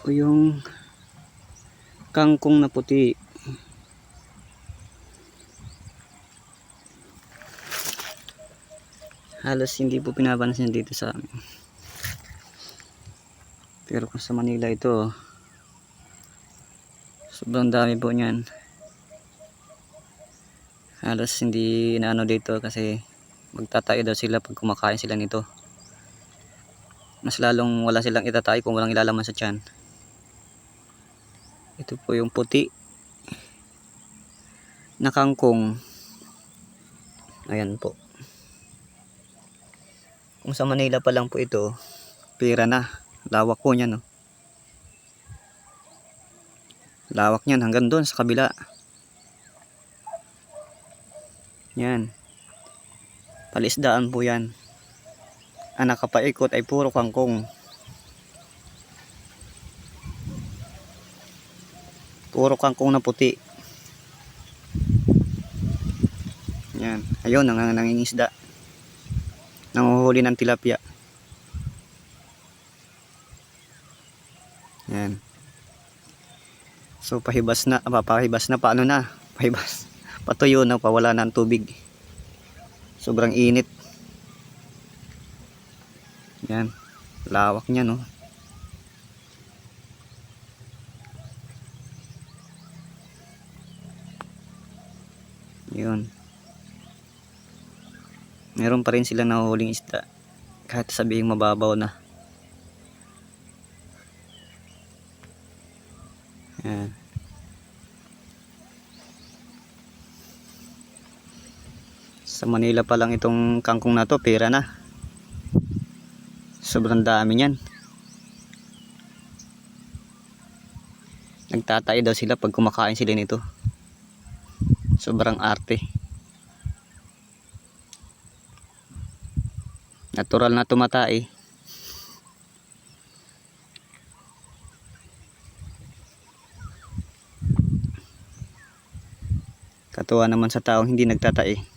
po yung kangkong na puti. Halos hindi po pinapansin dito sa amin. Pero kung sa Manila ito, sobrang dami po niyan. Halos hindi inaano dito kasi magtatayo daw sila pag kumakain sila nito. Mas lalong wala silang itatayo kung walang ilalaman sa tiyan. Ito po yung puti na kangkong. Ayan po. Kung sa Manila pa lang po ito, pira na. Lawak po niyan, no? Lawak niyan hanggang doon sa kabila. Yan. Palisdaan po yan. Ang nakapaikot ay puro kangkong. Puro kangkong na puti. Yan. Ayun, nangingisda. Nanguhuli ng tilapia. Yan. So pahibas na, paano na? Pahibas. Patuyo na, pawala na ang tubig. Sobrang init. Yan. Lawak niya, no? Yun. Meron pa rin silang nahuhuling isda. Kahit sabihin mababaw na. Yan. Sa Manila pa lang itong kangkong na to, pera na. Sobrang dami niyan. Nagtatay daw sila pag kumakain sila nito. Sobrang arte. Natural na tumatay. Katuwa naman sa taong hindi nagtatay.